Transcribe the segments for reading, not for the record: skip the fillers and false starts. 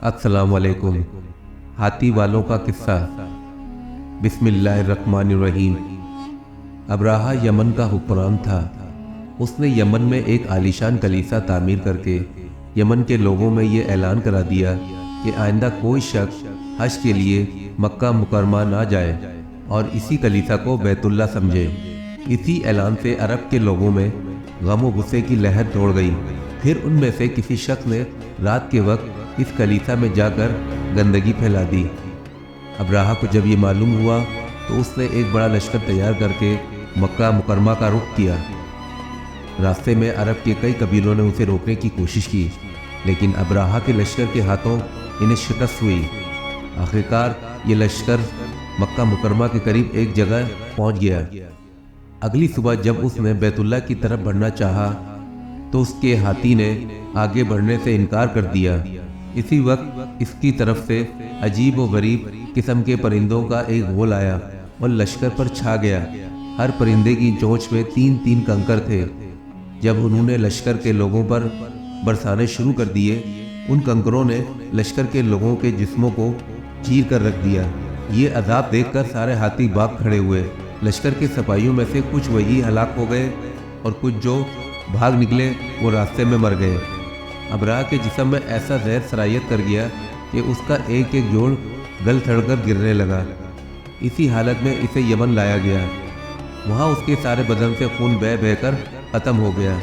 अस्सलाम वालेकुम। हाथी वालों का किस्सा। बिस्मिल्लाहिर्रहमानिर्रहीम। अब्राहा यमन का हुक्मरान था। उसने यमन में एक आलीशान कलीसा तामीर करके यमन के लोगों में ये ऐलान करा दिया कि आइंदा कोई शख्स हज के लिए मक्का मुकरमा ना जाए और इसी कलीसा को बैतुल्ला समझे। इसी ऐलान से अरब के लोगों में गम व गुस्से की लहर दौड़ गई। फिर उनमें से किसी शख्स ने रात के वक्त इस कलीसा में जाकर गंदगी फैला दी। अब्राहा को जब ये मालूम हुआ तो उसने एक बड़ा लश्कर तैयार करके मक्का मुकरमा का रुख किया। रास्ते में अरब के कई कबीलों ने उसे रोकने की कोशिश की, लेकिन अब्राहा के लश्कर के हाथों इन्हें शिकस्त हुई। आखिरकार ये लश्कर मक्का मुकरमा के करीब एक जगह पहुंच गया। अगली सुबह जब उसने बैतुल्ला की तरफ बढ़ना चाहा तो उसके हाथी ने आगे बढ़ने से इनकार कर दिया। इसी वक्त इसकी तरफ से अजीब व गरीब किस्म के परिंदों का एक गोल आया और लश्कर पर छा गया। हर परिंदे की चोंच में 3-3 कंकर थे। जब उन्होंने लश्कर के लोगों पर बरसाने शुरू कर दिए, उन कंकरों ने लश्कर के लोगों के जिस्मों को चीर कर रख दिया। ये अजाब देखकर सारे हाथी भाग खड़े हुए। लश्कर के सिपाहियों में से कुछ वही हलाक हो गए और कुछ जो भाग निकले वो रास्ते में मर गए। अब्राहा के जिस्म में ऐसा जहर सरायत कर गया कि उसका एक एक जोड़ गल थड़कर गिरने लगा। इसी हालत में इसे यमन लाया गया। वहाँ उसके सारे बदन से खून बह बहकर ख़त्म हो गया।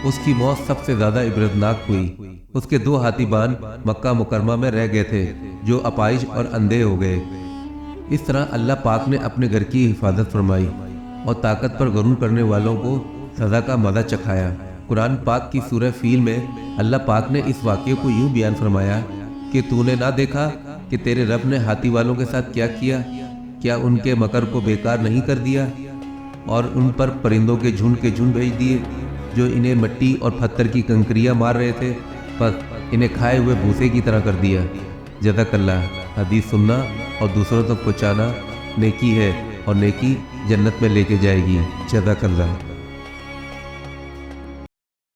उसकी मौत सबसे ज़्यादा इबरतनाक हुई। उसके 2 हाथीबान मक्का मुकरमा में रह गए थे जो अपाइज और अंधे हो गए। इस तरह अल्लाह पाक ने अपने घर की हिफाजत फरमाई और ताकत पर गुरूर करने वालों को सज़ा का मज़ा चखाया। कुरान पाक की सूरह फील में अल्लाह पाक ने इस वाक़ये को यूँ बयान फरमाया कि तूने ना देखा कि तेरे रब ने हाथी वालों के साथ क्या किया? क्या उनके मकर को बेकार नहीं कर दिया और उन पर परिंदों के झुंड भेज दिए जो इन्हें मिट्टी और पत्थर की कंकरियाँ मार रहे थे, बस इन्हें खाए हुए भूसे की तरह कर दिया। जज़ाकल्लाह। हदीस सुनना और दूसरों तक पहुँचाना नेकी है और नेकी जन्नत में लेके जाएगी। जज़ाकल्लाह।